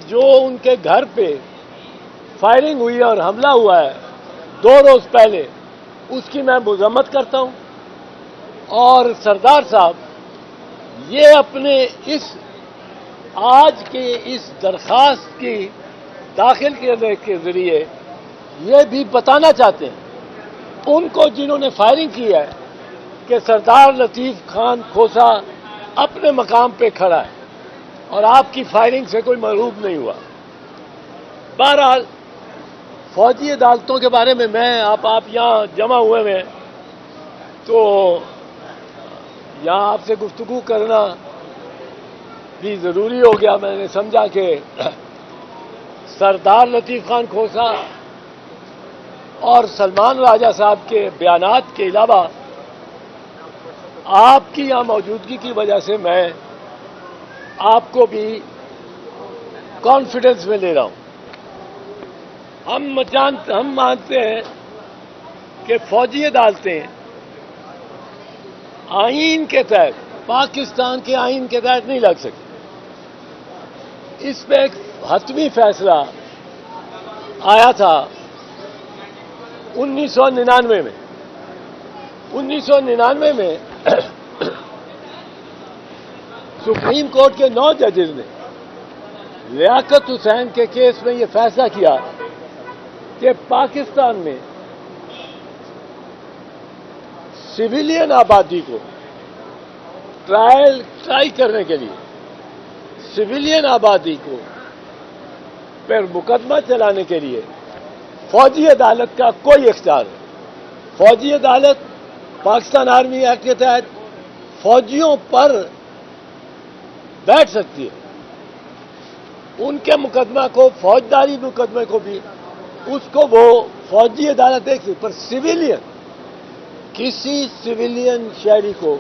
جو ان کے گھر پہ فائرنگ ہوئی اور حملہ ہوا ہے 2 روز پہلے، اس کی میں مذمت کرتا ہوں. اور سردار صاحب یہ اپنے اس آج کی اس درخواست کی داخل کرنے کے ذریعے یہ بھی بتانا چاہتے ہیں ان کو جنہوں نے فائرنگ کی ہے کہ سردار لطیف خان کھوسا اپنے مقام پہ کھڑا ہے اور آپ کی فائرنگ سے کوئی محروم نہیں ہوا. بہرحال فوجی عدالتوں کے بارے میں آپ یہاں جمع ہوئے ہیں تو یہاں آپ سے گفتگو کرنا بھی ضروری ہو گیا. میں نے سمجھا کہ سردار لطیف خان کھوسا اور سلمان راجہ صاحب کے بیانات کے علاوہ آپ کی یہاں موجودگی کی وجہ سے میں آپ کو بھی کانفیڈنس میں لے رہا ہوں. ہم مانتے ہیں کہ فوجی عدالتیں آئین کے تحت، پاکستان کے آئین کے تحت نہیں لگ سکتی. اس پہ ایک حتمی فیصلہ آیا تھا 1999 میں. 1999 میں سپریم کورٹ کے 9 ججز نے لیاقت حسین کے کیس میں یہ فیصلہ کیا کہ پاکستان میں سویلین آبادی کو ٹرائی کرنے کے لیے سویلین آبادی کو پر مقدمہ چلانے کے لیے فوجی عدالت کا کوئی اختیار نہیں. فوجی عدالت پاکستان آرمی ایکٹ کے تحت فوجیوں پر بیٹھ سکتی ہے. ان کے مقدمہ کو، فوجداری مقدمے کو بھی، اس کو وہ فوجی عدالت دیکھ سکتی، پر سویلین، کسی سویلین شہری کو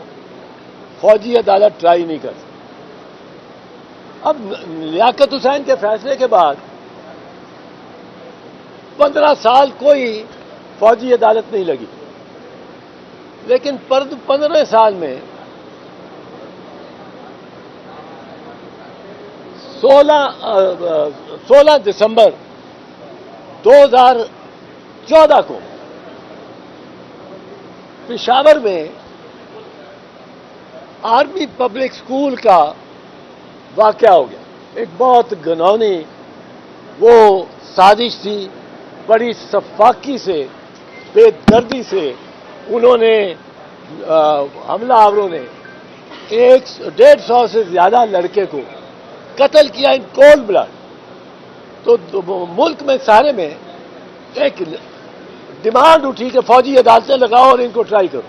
فوجی عدالت ٹرائی نہیں کر سکتی. اب لیاقت حسین کے فیصلے کے بعد 15 سال کوئی فوجی عدالت نہیں لگی، لیکن 15 سال میں 16 دسمبر 2014 کو پشاور میں آرمی پبلک اسکول کا واقعہ ہو گیا. ایک بہت گھنونی وہ سازش تھی، بڑی سفاکی سے، بے دردی سے انہوں نے حملہ آوروں نے 150 سے زیادہ لڑکے کو قتل کیا ان کولڈ بلڈ. تو ملک میں سارے میں ایک ڈیمانڈ اٹھی کہ فوجی عدالتیں لگاؤ اور ان کو ٹرائی کرو.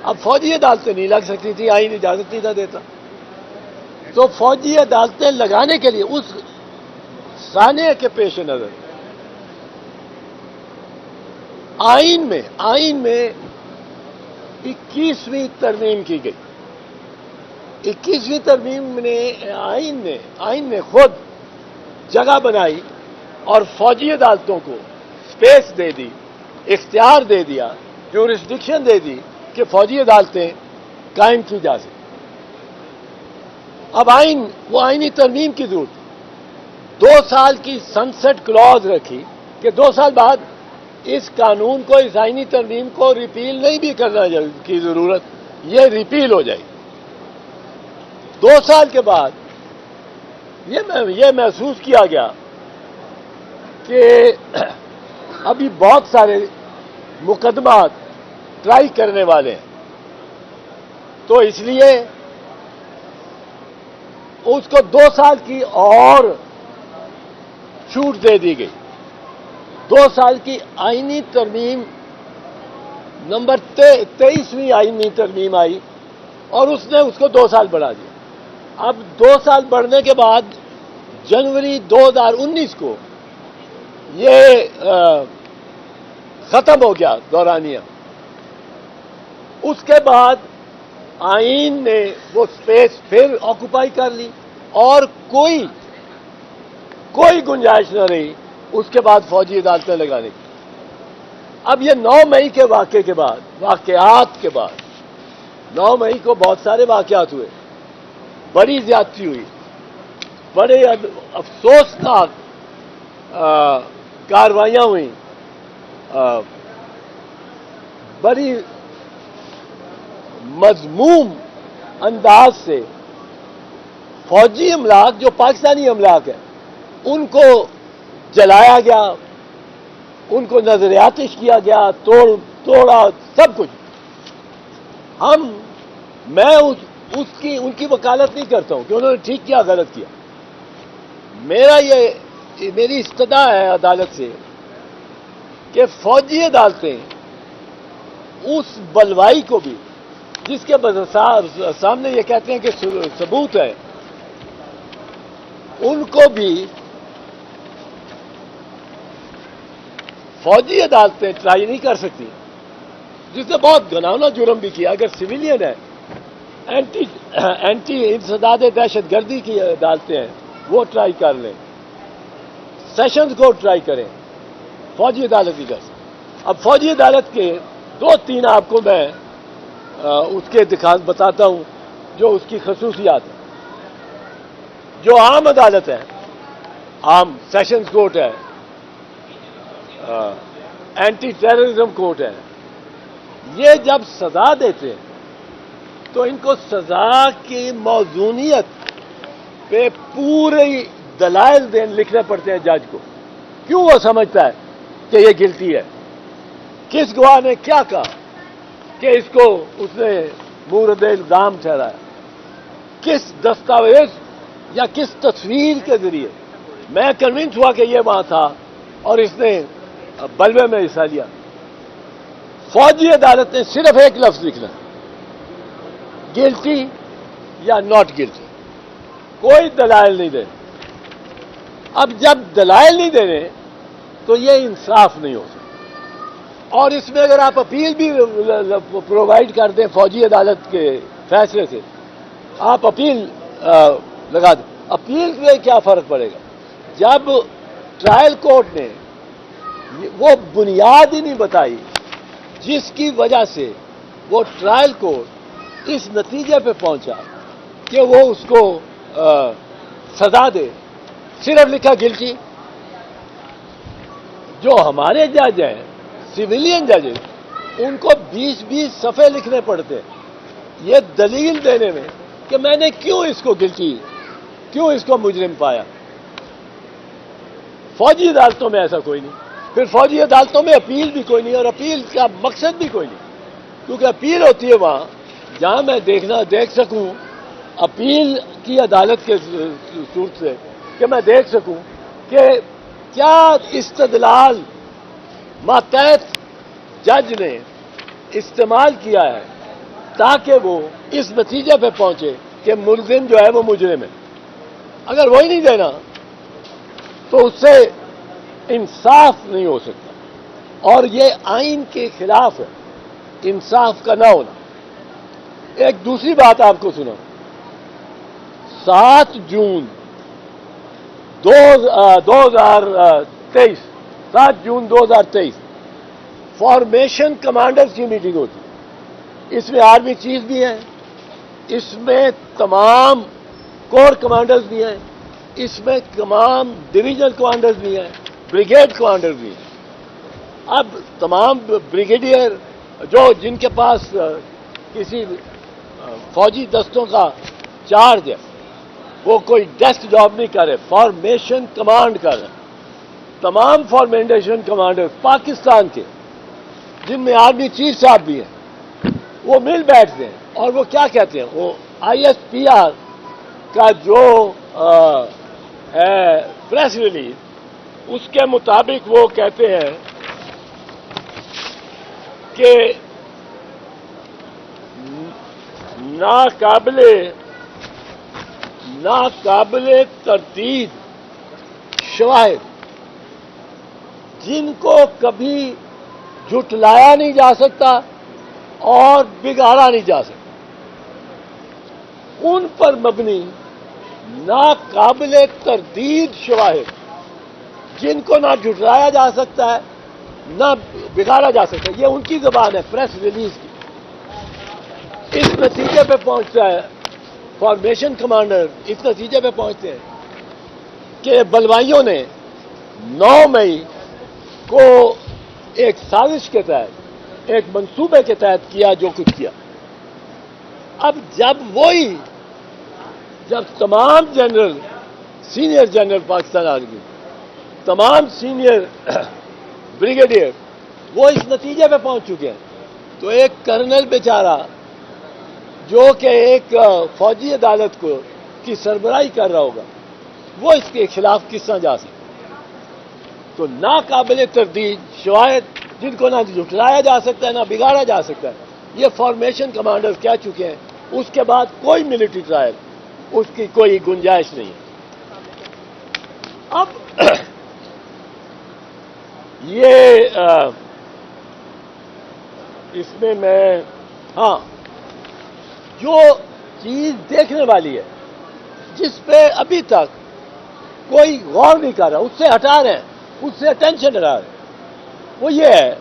اب فوجی عدالتیں نہیں لگ سکتی تھی، آئین اجازت نہیں تھا دیتا. تو فوجی عدالتیں لگانے کے لیے اس سانحے کے پیش نظر آئین میں 21ویں ترمیم کی گئی. 21ویں ترمیم نے آئین نے خود جگہ بنائی اور فوجی عدالتوں کو اسپیس دے دی، اختیار دے دیا، جورسڈکشن دے دی کہ فوجی عدالتیں قائم کی جا سکیں. اب وہ آئینی ترمیم کی ضرورت 2 سال کی سنسٹ کلوز رکھی کہ 2 سال بعد اس قانون کو، اس آئینی ترمیم کو ریپیل نہیں بھی کرنا کی ضرورت، یہ ریپیل ہو جائے. 2 سال کے بعد یہ محسوس کیا گیا کہ ابھی بہت سارے مقدمات ٹرائی کرنے والے ہیں، تو اس لیے اس کو 2 سال کی اور چھوٹ دے دی گئی. 2 سال کی آئینی ترمیم نمبر 23ویں آئینی ترمیم آئی اور اس نے اس کو 2 سال بڑھا دیا. اب 2 سال بڑھنے کے بعد جنوری 2019 کو یہ ختم ہو گیا دورانیہ. اس کے بعد آئین نے وہ سپیس پھر آکوپائی کر لی اور کوئی گنجائش نہ رہی اس کے بعد فوجی عدالتیں لگانے کی. اب یہ 9 مئی کے واقعات کے بعد 9 مئی کو بہت سارے واقعات ہوئے، بڑی زیادتی ہوئی. بڑے افسوسناک کاروائیاں ہوئیں، بڑی مذموم انداز سے فوجی املاک جو پاکستانی املاک ہے ان کو جلایا گیا، ان کو نظر آتش کیا گیا، توڑا سب کچھ. میں ان کی وکالت نہیں کرتا ہوں کہ انہوں نے ٹھیک کیا غلط کیا. میری استدعا ہے عدالت سے کہ فوجی عدالتیں اس بلوائی کو بھی جس کے سامنے یہ کہتے ہیں کہ ثبوت ہے، ان کو بھی فوجی عدالتیں ٹرائی نہیں کر سکتی، جس نے بہت گھناؤنا جرم بھی کیا. اگر سویلین ہے، اینٹی انسداد دہشت گردی کی عدالتیں ہیں، وہ ٹرائی کر لیں، سیشنز کو ٹرائی کریں، فوجی عدالت نہیں کر سکتی. اب فوجی عدالت کے 2-3 آپ کو میں اس کے بتاتا ہوں جو اس کی خصوصیات ہیں. جو عام عدالت ہے، عام سیشنز کورٹ ہے، اینٹی ٹیررزم کورٹ ہے، یہ جب سزا دیتے ہیں تو ان کو سزا کی موزونیت پہ پورے دلائل لکھنے پڑتے ہیں جج کو. کیوں وہ سمجھتا ہے کہ یہ گلٹی ہے، کس گواہ نے کیا کہا کہ اس نے مورد الزام ٹھہرایا، کس دستاویز یا کس تصویر کے ذریعے میں کنونس ہوا کہ یہ وہاں تھا اور اس نے بلوے میں حصہ لیا. فوجی عدالت نے صرف ایک لفظ لکھنا، گلٹی یا ناٹ گلٹی، کوئی دلائل نہیں دینے. اب جب دلائل نہیں دینے تو یہ انصاف نہیں ہو سکتا. اور اس میں اگر آپ اپیل بھی پرووائڈ کر دیں فوجی عدالت کے فیصلے سے، آپ اپیل لگا دیں، اپیل میں کیا فرق پڑے گا جب ٹرائل کورٹ نے وہ بنیاد ہی نہیں بتائی جس کی وجہ سے وہ ٹرائل کورٹ اس نتیجے پہ پہنچا کہ وہ اس کو سزا دے. صرف لکھا گلٹی. جو ہمارے جج ہیں سویلین ججز، ان کو 20-20 صفحے لکھنے پڑتے یہ دلیل دینے میں کہ میں نے کیوں اس کو گلٹی، کیوں اس کو مجرم پایا. فوجی عدالتوں میں ایسا کوئی نہیں. پھر فوجی عدالتوں میں اپیل بھی کوئی نہیں، اور اپیل کا مقصد بھی کوئی نہیں، کیونکہ اپیل ہوتی ہے وہاں جہاں میں دیکھ سکوں اپیل کی عدالت کے صورت سے، کہ میں دیکھ سکوں کہ کیا استدلال ماتحت جج نے استعمال کیا ہے تاکہ وہ اس نتیجے پہ پہنچے کہ ملزم جو ہے وہ مجرم ہے. اگر وہی نہیں دینا تو اس سے انصاف نہیں ہو سکتا، اور یہ آئین کے خلاف ہے انصاف کا نہ ہونا. ایک دوسری بات آپ کو سنا، 7 جون 2023 فارمیشن کمانڈرز کی میٹنگ ہوتی. اس میں آرمی چیف بھی ہیں، اس میں تمام کور کمانڈرز بھی ہیں، اس میں تمام ڈویژنل کمانڈرز بھی ہیں، بریگیڈ کمانڈرز بھی ہیں. اب تمام بریگیڈیئر جن کے پاس کسی فوجی دستوں کا چارج ہے، وہ کوئی ڈیسک جاب نہیں کر رہے، فارمیشن کمانڈ کر رہے. تمام فارمیشن کمانڈر پاکستان کے جن میں آرمی چیف صاحب بھی ہیں، وہ مل بیٹھتے ہیں اور وہ کیا کہتے ہیں، وہ ISPR کا جو ہے پریس ریلیز، اس کے مطابق وہ کہتے ہیں کہ ناقابل تردید شواہد جن کو کبھی جھٹلایا نہیں جا سکتا اور بگاڑا نہیں جا سکتا، ان پر مبنی ناقابل تردید شواہد جن کو نہ جھٹلایا جا سکتا ہے نہ بگاڑا جا سکتا ہے. یہ ان کی زبان ہے پریس ریلیز کی. اس نتیجے پہ پہنچتا ہے فارمیشن کمانڈر، اس نتیجے پہ پہنچتے ہیں کہ بلوائیوں نے 9 مئی کو ایک سازش کے تحت، ایک منصوبے کے تحت کیا جو کچھ کیا. اب جب تمام general, senior general Pakistan army, تمام سینئر بریگیڈیئر وہ اس نتیجے پہ پہنچ چکے ہیں، تو ایک کرنل بیچارہ جو کہ ایک فوجی عدالت کی سربراہی کر رہا ہوگا، وہ اس کے خلاف کس طرح جا سکتا؟ تو ناقابل تردید شواہد جن کو نہ جھٹلایا جا سکتا ہے نہ بگاڑا جا سکتا ہے، یہ فارمیشن کمانڈر کہہ چکے ہیں. اس کے بعد کوئی ملٹری ٹرائل اس کی کوئی گنجائش نہیں. اب یہ اس میں ہاں جو چیز دیکھنے والی ہے، جس پہ ابھی تک کوئی غور نہیں کر رہا، اس سے ہٹا رہے ہیں، اس سے اٹینشن ہٹا رہے ہیں، وہ یہ ہے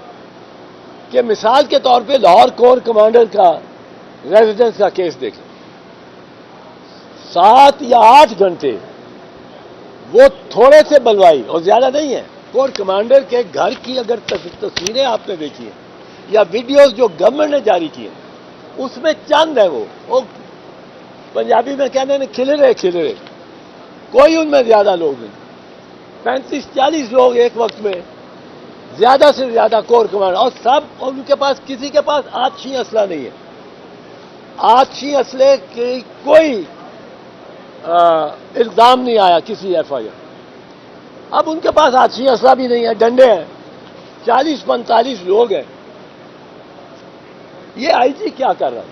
کہ مثال کے طور پہ لاہور کور کمانڈر کا ریزیڈنس کا کیس دیکھیں. 7 یا 8 گھنٹے وہ تھوڑے سے بلوائی اور زیادہ نہیں ہے. کور کمانڈر کے گھر کی اگر تصویریں آپ نے دیکھی ہیں یا ویڈیوز جو گورنمنٹ نے جاری کی ہیں، اس میں چند ہے، وہ پنجابی میں کہتے ہیں کھلرے، کوئی ان میں زیادہ لوگ نہیں. 35-40 لوگ ایک وقت میں، زیادہ سے زیادہ کور کمانڈر، اور سب ان کے پاس، کسی کے پاس آتشی اسلحہ نہیں ہے. آتشی اسلحے کی کوئی الزام نہیں آیا کسی ایف آئی آر. اب ان کے پاس آتشی اسلحہ بھی نہیں ہے، ڈنڈے ہیں، 40-45 لوگ ہیں. یہ آئی جی کیا کر رہا ہے؟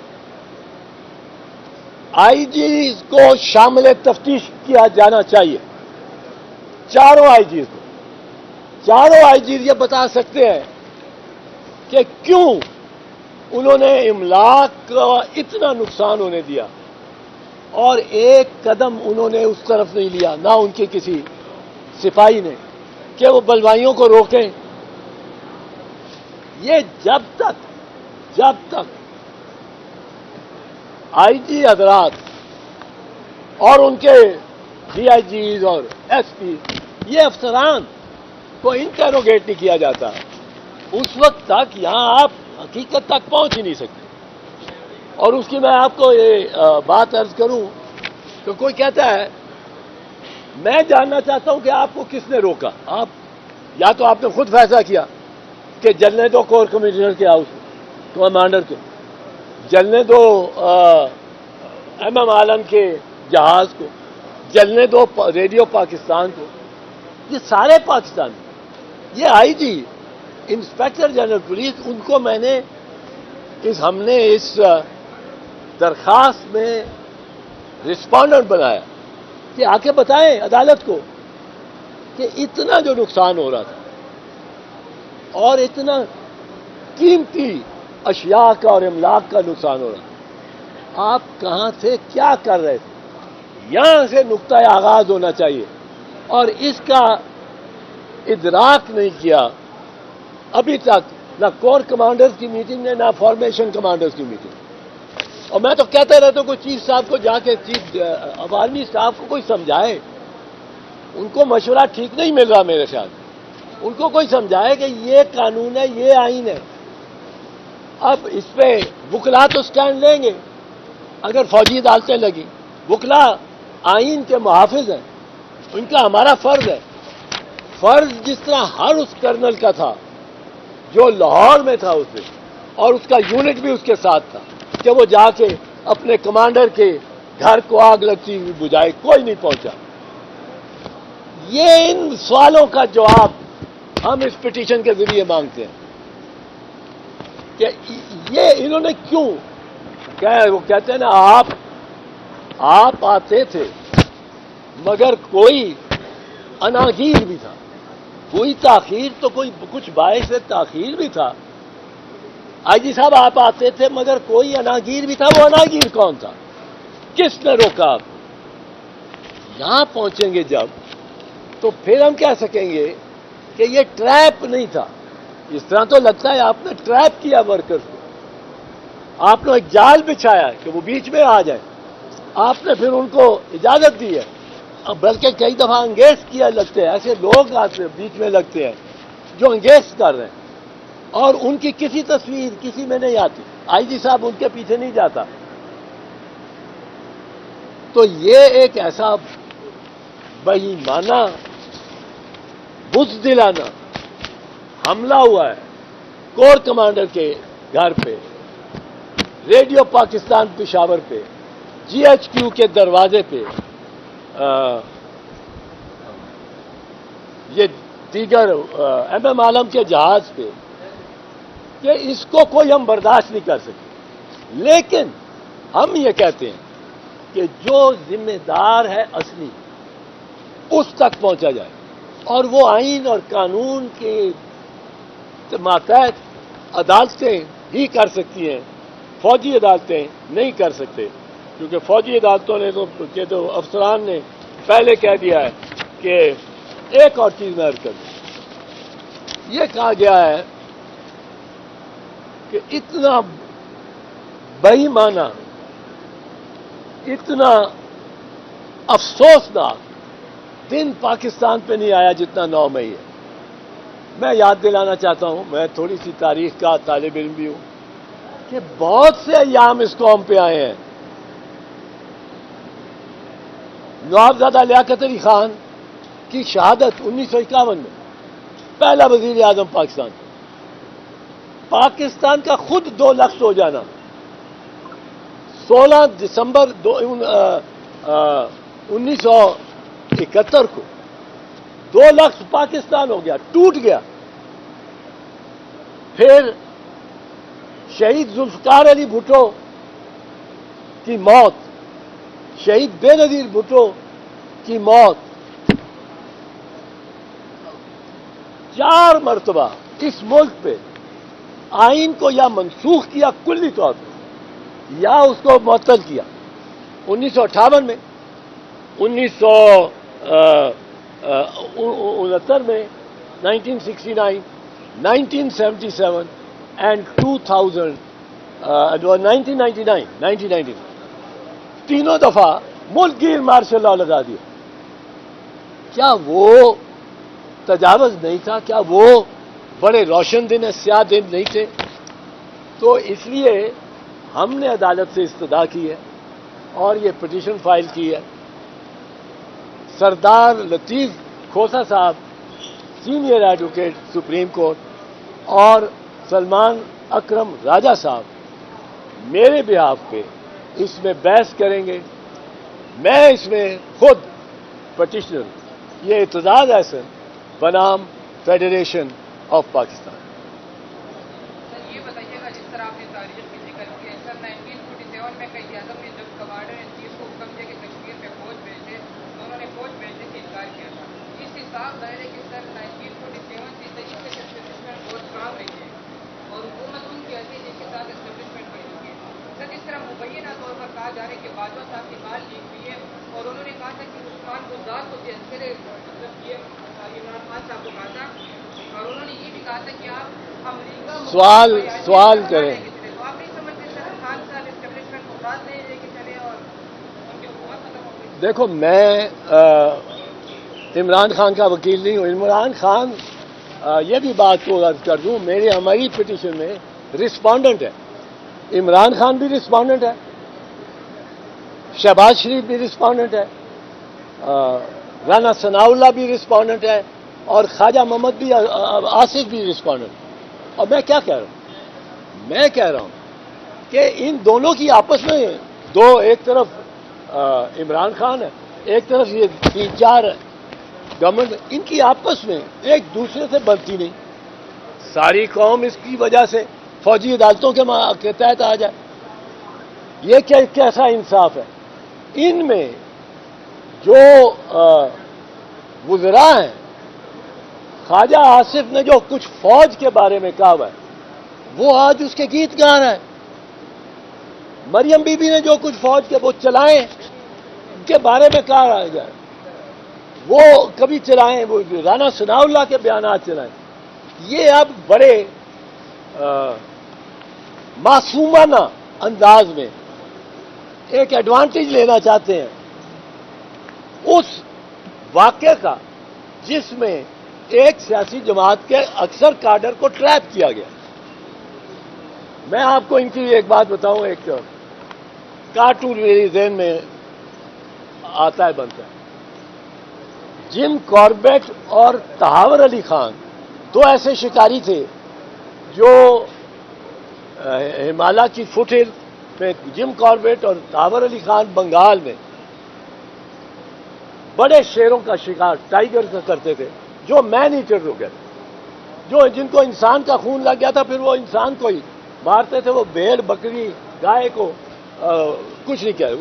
آئی جی کو شامل تفتیش کیا جانا چاہیے. چاروں آئی جیز یہ بتا سکتے ہیں کہ کیوں انہوں نے املاک کا اتنا نقصان ہونے دیا اور ایک قدم انہوں نے اس طرف نہیں لیا، نہ ان کے کسی سپاہی نے، کہ وہ بلوائیوں کو روکیں. یہ جب تک آئی جی حضرات اور ان کے ڈی آئی جیز اور ایس پی، یہ افسران کو انٹروگیٹ نہیں کیا جاتا، اس وقت تک یہاں آپ حقیقت تک پہنچ ہی نہیں سکتے. اور اس کی میں آپ کو یہ بات عرض کروں تو کوئی کہتا ہے میں جاننا چاہتا ہوں کہ آپ کو کس نے روکا. آپ یا تو آپ نے خود فیصلہ کیا کہ جلنے دو کور کمشنر کے ہاؤس کمانڈر کو، جلنے دو ایم ایم عالم کے جہاز کو، جلنے دو ریڈیو پاکستان کو، یہ سارے پاکستان. یہ آئی جی، انسپیکٹر جنرل پولیس، ان کو میں نے ہم نے اس درخواست میں رسپونڈنٹ بنایا کہ آ کے بتائیں عدالت کو کہ اتنا جو نقصان ہو رہا تھا اور اتنا قیمتی اشیاء کا اور املاک کا نقصان ہو رہا تھا، آپ کہاں تھے، کیا کر رہے تھے؟ یہاں سے نقطۂ آغاز ہونا چاہیے. اور اس کا ادراک نہیں کیا ابھی تک نہ کور کمانڈرز کی میٹنگ نے، نہ فارمیشن کمانڈرز کی میٹنگ. اور میں تو کہتے رہتا ہوں کہ چیف صاحب کو جا کے عوامی اسٹاف کو کوئی سمجھائے، ان کو مشورہ ٹھیک نہیں مل رہا میرے خیال میں. ان کو کوئی سمجھائے کہ یہ قانون ہے، یہ آئین ہے. اب اس پہ وکلا تو سٹینڈ لیں گے اگر فوجی عدالتیں لگی، وکلا آئین کے محافظ ہیں، ان کا ہمارا فرض ہے. فرض جس طرح ہر اس کرنل کا تھا جو لاہور میں تھا اس دن، اور اس کا یونٹ بھی اس کے ساتھ تھا کہ وہ جا کے اپنے کمانڈر کے گھر کو آگ لگتی ہوئی بجھائے، کوئی نہیں پہنچا. یہ ان سوالوں کا جواب ہم اس پٹیشن کے ذریعے مانگتے ہیں کہ یہ انہوں نے کیوں وہ کہتے ہیں نا آپ آتے تھے مگر کوئی اناگیر بھی تھا، کوئی تاخیر تو کوئی کچھ باعث تاخیر بھی تھا. آئی جی صاحب آپ آتے تھے مگر کوئی اناگیر بھی تھا. وہ اناگیر کون تھا؟ کس نے روکا آپ؟ یہاں پہنچیں گے جب تو پھر ہم کہہ سکیں گے کہ یہ ٹریپ نہیں تھا. اس طرح تو لگتا ہے آپ نے ٹریپ کیا ورکرز کو، آپ نے ایک جال بچھایا کہ وہ بیچ میں آ جائیں. آپ نے پھر ان کو اجازت دی ہے بلکہ کئی دفعہ انگیز کیا لگتے ہیں، ایسے لوگ آتے بیچ میں لگتے ہیں جو انگیز کر رہے ہیں، اور ان کی کسی تصویر کسی میں نہیں آتی، آئی جی صاحب ان کے پیچھے نہیں جاتا. تو یہ ایک ایسا بےایمانہ بزدلانہ حملہ ہوا ہے کور کمانڈر کے گھر پہ، ریڈیو پاکستان پشاور پہ، جی ایچ کیو کے دروازے پہ، یہ دیگر ایم ایم عالم کے جہاز پہ، کہ اس کو کوئی ہم برداشت نہیں کر سکتے. لیکن ہم یہ کہتے ہیں کہ جو ذمہ دار ہے اصلی اس تک پہنچا جائے، اور وہ آئین اور قانون کے ماتحت عدالتیں ہی کر سکتی ہیں، فوجی عدالتیں نہیں کر سکتے، کیونکہ فوجی عدالتوں نے تو افسران نے پہلے کہہ دیا ہے کہ ایک اور چیز میں عرض کر دوں، یہ کہا گیا ہے کہ اتنا بے ایمانہ، اتنا افسوسناک دن پاکستان پہ نہیں آیا جتنا 9 مئی ہے. میں یاد دلانا چاہتا ہوں، میں تھوڑی سی تاریخ کا طالب علم بھی ہوں، کہ بہت سے ایام اس قوم پہ آئے ہیں. نوابزادہ لیاقت علی خان کی شہادت 1951 میں، پہلا وزیر اعظم پاکستان. پاکستان کا خود 2 لفظ ہو جانا 16 دسمبر 1971 کو 2 لفظ پاکستان ہو گیا، ٹوٹ گیا. پھر شہید ذوالفقار علی بھٹو کی موت، شہید بے نظیر بھٹو کی موت، 4 مرتبہ اس ملک پہ آئین کو یا منسوخ کیا کلی طور پہ یا اس کو معطل کیا. 1958 میں، 1969 میں، 1969، 1977 اینڈ 2000، 1999 تینوں دفعہ ملک گیر مارشل لاء لگا دیا. کیا وہ تجاوز نہیں تھا؟ کیا وہ بڑے روشن دن، سیاہ دن نہیں تھے؟ تو اس لیے ہم نے عدالت سے استدعا کی ہے اور یہ پٹیشن فائل کی ہے. سردار لطیف کھوسہ صاحب، سینئر ایڈوکیٹ سپریم کورٹ، اور سلمان اکرم راجہ صاحب میرے بہاف پہ اس میں بحث کریں گے. میں اس میں خود پٹیشنر، یہ اعتزاز احسن بنام فیڈریشن آف پاکستان. سر یہ بتائیے گا، جس طرح آپ نے تاریخ میں ذکر کیا ہے، سر 1947 میں قائد اعظم نے جب کمانڈر ان چیف کو حکم دیا کہ کشمیر میں فوج بھیجے تو انہوں نے فوج بھیجنے سے انکار کیا تھا. اس سے صاف ظاہر ہے کہ سر 1947 سے طریقے سے اسٹیبلشمنٹ بہت اسٹرانگ رہی ہے اور حکومت ان کی حیثیت جس کے ساتھ اسٹیبلشمنٹ بنی ہوئی ہے. سر جس طرح مبینہ طور پر کہا جا رہا ہے کہ باجوہ صاحب کی بال لیک ہوئی ہے اور انہوں نے کہا تھا کہ عثمان گلزار کو عسکر مطلب یہ عمران خان صاحب کو کہا تھا، اور انہوں نے یہ بھی کہا تھا کہ آپ امریکہ سوال کریں. تو آپ نہیں سمجھتے سر خان صاحب اسٹیبلشمنٹ کو ساتھ نہیں لے کے چلے اور ان کی حکومت ختم ہو گئی؟ دیکھو، میں عمران خان کا وکیل نہیں ہوں. عمران خان، یہ بھی بات کو عرض کر دوں، ہماری پٹیشن میں رسپونڈنٹ ہے. عمران خان بھی رسپونڈنٹ ہے، شہباز شریف بھی رسپونڈنٹ ہے، رانا ثناء اللہ بھی رسپونڈنٹ ہے، اور خواجہ محمد بھی، آصف بھی رسپونڈنٹ. اور میں کیا کہہ رہا ہوں؟ میں کہہ رہا ہوں کہ ان دونوں کی آپس میں ایک طرف عمران خان ہے، ایک طرف یہ 3-4 گورنمنٹ، ان کی آپس میں ایک دوسرے سے بنتی نہیں. ساری قوم اس کی وجہ سے فوجی عدالتوں کے تحت آ جائے، یہ کیسا انصاف ہے؟ ان میں جو وزراء ہیں، خواجہ آصف نے جو کچھ فوج کے بارے میں کہا ہوا ہے وہ آج اس کے گیت گا رہا ہے. مریم بی بی نے جو کچھ فوج کے وہ چلائیں ان کے بارے میں کہا رہا ہے، وہ کبھی چلائیں، وہ رانا ثناء اللہ کے بیانات چلائیں. یہ اب بڑے معصومانہ انداز میں ایک ایڈوانٹیج لینا چاہتے ہیں اس واقعہ کا جس میں ایک سیاسی جماعت کے اکثر کاڈر کو ٹریپ کیا گیا. میں آپ کو ان کی ایک بات بتاؤں, ایک کارٹون میری ذہن میں آتا ہے بنتا ہے. جم کاربیٹ اور تحاور علی خان دو ایسے شکاری تھے جو ہمالیہ کی فٹ ہل پہ, جم کاربیٹ اور تحاور علی خان بنگال میں بڑے شیروں کا شکار ٹائیگر کا کرتے تھے, جو مین ایٹر ہو گئے, جن کو انسان کا خون لگ گیا تھا پھر وہ انسان کو ہی مارتے تھے. وہ بھیڑ بکری گائے کو کچھ نہیں کہہ.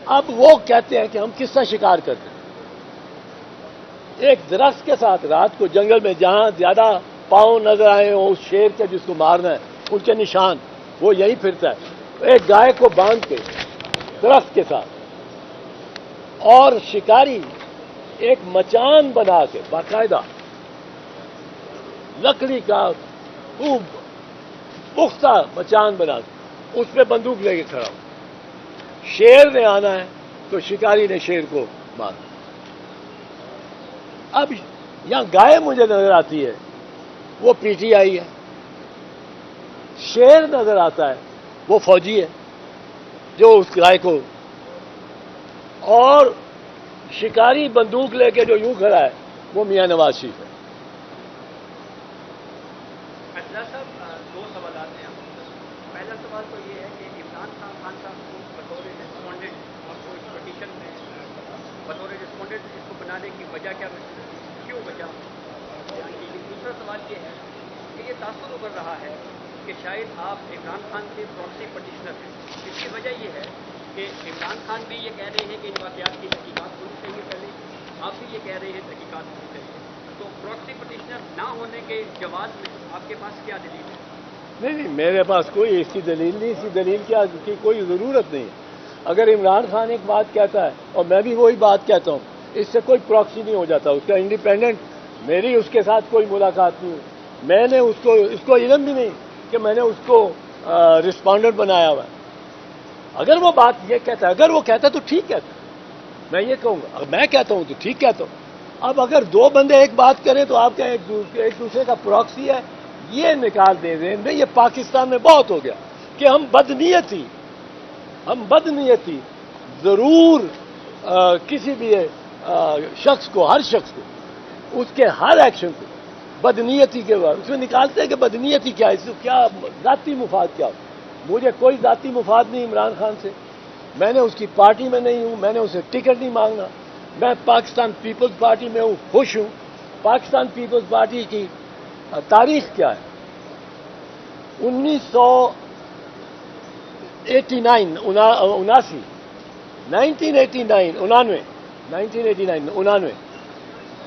اب وہ کہتے ہیں کہ ہم کس طرح شکار کرتے ہیں. ایک درخت کے ساتھ رات کو جنگل میں جہاں زیادہ پاؤں نظر آئے ہوں اس شیر کے جس کو مارنا ہے, ان کے نشان وہ یہی پھرتا ہے. ایک گائے کو باندھ کے درخت کے ساتھ, اور شکاری ایک مچان بنا کے باقاعدہ لکڑی کا خوب پختہ مچان بنا کے اس پہ بندوق لے کے کھڑا ہو. شیر نے آنا ہے تو شکاری نے شیر کو مارا. اب یہاں گائے مجھے نظر آتی ہے وہ پی ٹی آئی ہے, شیر نظر آتا ہے وہ فوجی ہے جو اس گائے کو, اور شکاری بندوق لے کے جو یوں کھڑا ہے وہ میاں نواز شریف ہے. دو سوالات ہیں. پہلا سوال تو یہ ہے کہ عمران خان صاحب کو بطور رسپونڈنٹ اور کوئی پٹیشن میں بطور رسپونڈنٹ اس کو بنانے کی وجہ کیوں وجہ. دوسرا سوال یہ ہے کہ یہ تاثر ابھر رہا ہے کہ شاید آپ عمران خان کے پراکسی پٹیشنر ہیں. اس کی وجہ یہ ہے کہ عمران خان بھی یہ کہہ رہے ہیں کہ ان واقعات کی تحقیقات ہونی چاہیے پہلے, آپ بھی یہ کہہ رہے ہیں تحقیقات ہونی چاہیے. تو پراکسی پٹیشنر نہ ہونے کے جواز میں آپ کے پاس کیا دلیل ہے؟ نہیں, میرے پاس کوئی ایسی دلیل نہیں. اسی دلیل کی کوئی ضرورت نہیں. اگر عمران خان ایک بات کہتا ہے اور میں بھی وہی بات کہتا ہوں, اس سے کوئی پراکسی نہیں ہو جاتا. اس کا انڈیپینڈنٹ, میری اس کے ساتھ کوئی ملاقات نہیں. میں نے اس کو علم بھی نہیں کہ میں نے اس کو رسپونڈنٹ بنایا ہوا ہے. اگر وہ بات یہ کہتا ہے, اگر وہ کہتا ہے تو ٹھیک کہتا ہے, میں یہ کہوں گا. میں کہتا ہوں تو ٹھیک کہتا ہوں. اب اگر دو بندے ایک بات کریں تو آپ کا ایک دوسرے کا پراکسی ہے, یہ نکال دیں ذہن میں. یہ پاکستان میں بہت ہو گیا کہ ہم بدنیتی ضرور کسی بھی شخص کو, ہر شخص کو, اس کے ہر ایکشن کو بدنیتی کے بعد اس میں نکالتے ہیں کہ بدنیتی کیا ہے, اس کو کیا ذاتی مفاد کیا. مجھے کوئی ذاتی مفاد نہیں عمران خان سے. میں نے اس کی پارٹی میں نہیں ہوں, میں نے اسے ٹکٹ نہیں مانگنا. میں پاکستان پیپلز پارٹی میں ہوں, خوش ہوں. پاکستان پیپلز پارٹی کی تاریخ کیا ہے؟ 1989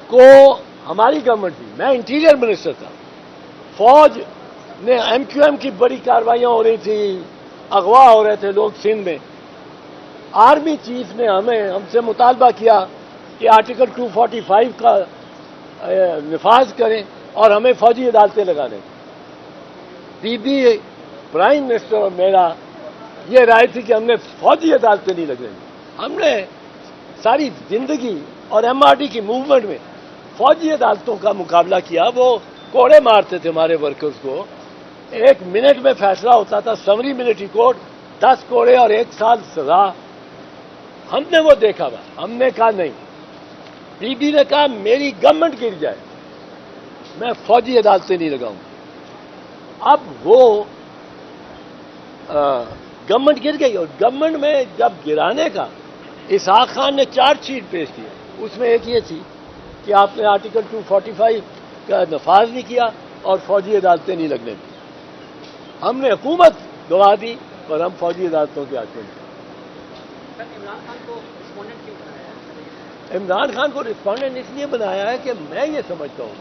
کو ہماری گورنمنٹ تھی, میں انٹیریئر منسٹر تھا. فوج نے ایم کیو ایم کی بڑی کارروائیاں ہو رہی تھی, اغوا ہو رہے تھے لوگ سندھ میں. آرمی چیف نے ہم سے مطالبہ کیا کہ آرٹیکل 245 کا نفاذ کریں اور ہمیں فوجی عدالتیں لگانے. بی بی پرائم منسٹر اور میرا یہ رائے تھی کہ ہم نے فوجی عدالتیں نہیں لگیں. ہم نے ساری زندگی اور ایم آر ڈی کی موومنٹ میں فوجی عدالتوں کا مقابلہ کیا. وہ کوڑے مارتے تھے ہمارے ورکرز کو, 1 منٹ میں فیصلہ ہوتا تھا. سمری ملٹری کورٹ 10 کوڑے اور 1 سال سزا. ہم نے وہ دیکھا ہوا. ہم نے کہا نہیں. بی بی نے کہا میری گورنمنٹ گر جائے میں فوجی عدالتیں نہیں لگاؤں. اب وہ گورنمنٹ گر گئی, اور گورنمنٹ میں جب گرانے کا اسحاق خان نے چارج شیٹ پیش کی, اس میں ایک یہ تھی کہ آپ نے آرٹیکل 245 کا نفاذ نہیں کیا اور فوجی عدالتیں نہیں لگنے دی. ہم نے حکومت گوا دی اور ہم فوجی عدالتوں کے آتے ہیں. عمران خان کو رسپونڈنٹ کیوں بنایا ہے؟ عمران خان کو رسپونڈنٹ اس لیے بنایا ہے کہ میں یہ سمجھتا ہوں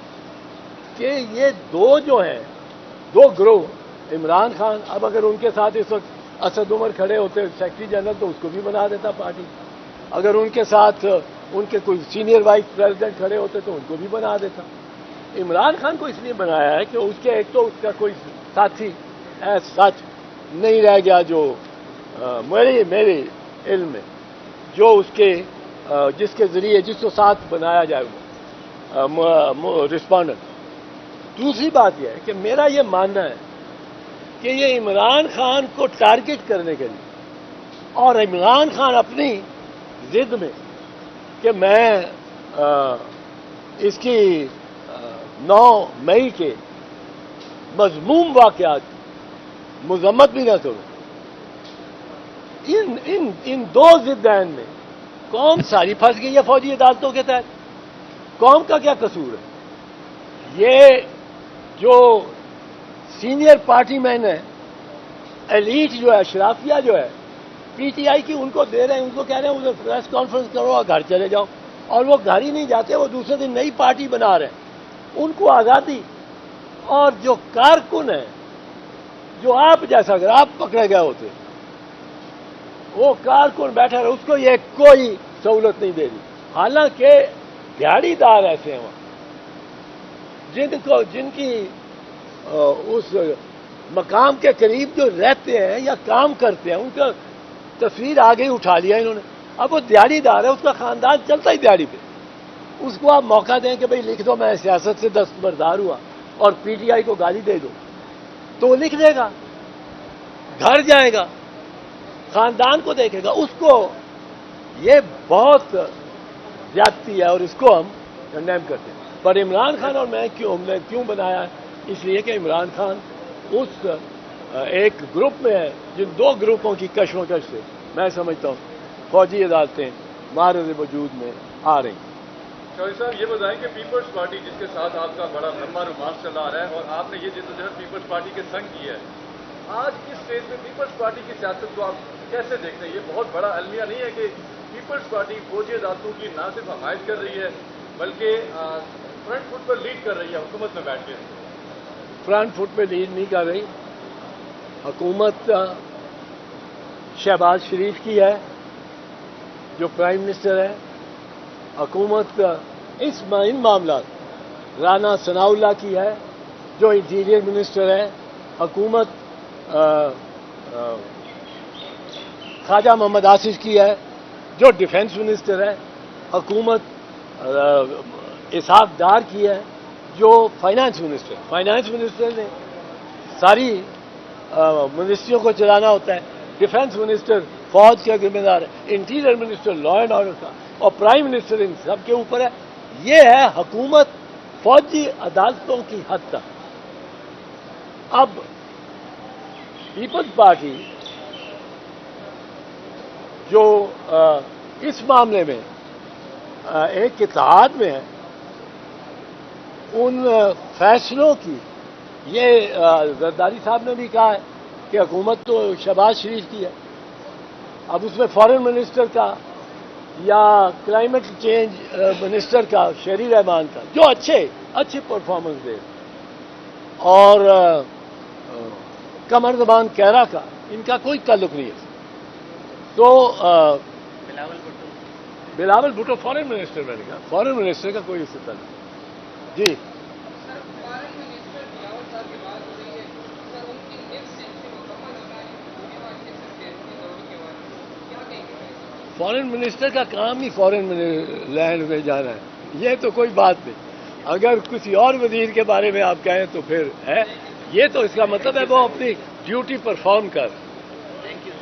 کہ یہ دو جو ہیں, دو گروہ, عمران خان, اب اگر ان کے ساتھ اس وقت اسد عمر کھڑے ہوتے سیکرٹری جنرل تو اس کو بھی بنا دیتا پارٹی. اگر ان کے ساتھ ان کے کوئی سینئر وائس پریزیڈنٹ کھڑے ہوتے تو ان کو بھی بنا دیتا. عمران خان کو اس لیے بنایا ہے کہ اس کے ایک تو اس کا کوئی ساتھی سچ نہیں رہ گیا جو میرے علم میں جو اس کے جس کے ذریعے جس کو ساتھ بنایا جائے رسپونڈنٹ. دوسری بات یہ ہے کہ میرا یہ ماننا ہے کہ یہ عمران خان کو ٹارگٹ کرنے کے لیے، اور عمران خان اپنی ضد میں کہ میں اس کی 9 مئی کے مذموم واقعات مذمت بھی نہ کروں. ان دو ضدین میں قوم ساری پھنس گئی ہے فوجی عدالتوں کے تحت. قوم کا کیا قصور ہے؟ یہ جو سینئر پارٹی مین ہے، ایلیٹ جو ہے، اشرافیہ جو ہے پی ٹی آئی کی، ان کو دے رہے ہیں، ان کو کہہ رہے ہیں انہیں پریس کانفرنس کرو اور گھر چلے جاؤ، اور وہ گھر ہی نہیں جاتے، وہ دوسرے دن نئی پارٹی بنا رہے ہیں. ان کو آزادی. اور جو کارکن ہے، جو آپ جیسا، اگر آپ پکڑے گئے ہوتے، وہ کارکن بیٹھا رہے، اس کو یہ کوئی سہولت نہیں دے دی. حالانکہ دیہڑی دار ایسے ہیں وہاں جن کی اس مقام کے قریب جو رہتے ہیں یا کام کرتے ہیں، ان کا تصویر آگے ہی اٹھا لیا انہوں نے. اب وہ دیہڑی دار ہے، اس کا خاندان چلتا ہی دیہڑی پہ. اس کو آپ موقع دیں کہ بھئی لکھ دو میں سیاست سے دستبردار ہوا، اور پی ٹی آئی کو گالی دے دو، تو وہ لکھ دے گا، گھر جائے گا، خاندان کو دیکھے گا. اس کو یہ بہت زیادتی ہے اور اس کو ہم کنڈیم کرتے ہیں. پر عمران خان اور میں ہم نے کیوں بنایا ہے؟ اس لیے کہ عمران خان اس ایک گروپ میں ہے جن 2 گروپوں کی کشمکش سے میں سمجھتا ہوں فوجی عدالتیں معرض وجود میں آ رہی ہیں. شوری صاحب یہ بتائیں کہ پیپلز پارٹی جس کے ساتھ آپ کا بڑا لمبا رومانس چلا آ رہا ہے، اور آپ نے یہ جدوجہد پیپلز پارٹی کے سنگ کی ہے، آج اس اسٹیج پہ پیپلز پارٹی کی سیاست کو آپ کیسے دیکھتے ہیں؟ یہ بہت بڑا المیہ نہیں ہے کہ پیپلز پارٹی فوجی عدالتوں کی نہ صرف حمایت کر رہی ہے بلکہ فرنٹ فٹ پر لیڈ کر رہی ہے حکومت میں بیٹھ کے؟ فرنٹ فٹ پہ لیڈ نہیں کر رہی. حکومت شہباز شریف کی ہے جو پرائم منسٹر ہے. حکومت ان معاملات رانا ثناء اللہ کی ہے جو انٹیریئر منسٹر ہے. حکومت خواجہ محمد آصف کی ہے جو ڈیفنس منسٹر ہے. حکومت اسحاق ڈار کی ہے جو فائنانس منسٹر. فائنانس منسٹر نے ساری منسٹریوں کو چلانا ہوتا ہے. ڈیفنس منسٹر فوج کا ذمہ دار ہے. Interior minister law and order کا، اور پرائم منسٹر ان سب کے اوپر ہے. یہ ہے حکومت فوجی عدالتوں کی حد تک. اب پیپلز پارٹی جو اس معاملے میں ایک اتحاد میں ہے، ان فیصلوں کی، یہ زرداری صاحب نے بھی کہا ہے کہ حکومت تو شہباز شریف کی ہے. اب اس میں فارن منسٹر کا یا کلائمیٹ چینج منسٹر کا شہری رحمان کا جو اچھی پرفارمنس دے، اور قمر زمان کیرا کا، ان کا کوئی تعلق نہیں ہے. تو بلاول بھٹو فارن منسٹر میں نے کہا، فارن منسٹر کا کوئی اس سے تعلق نہیں. جی سر، فارن منسٹر بلاول صاحب کی بات ہو رہی ہے. سر، ان کی نیکسٹ سینچری مکمل ہونا ہے ہونے والی ہے سر کی دورے کے بعد، کیا کہیں گے؟ فارن منسٹر کا کام ہی فارن لینڈ میں جانا ہے، یہ تو کوئی بات نہیں. اگر کسی اور وزیر کے بارے میں آپ کہیں تو پھر ہے، یہ تو اس کا مطلب ہے وہ اپنی ڈیوٹی پرفارم کر. Thank you.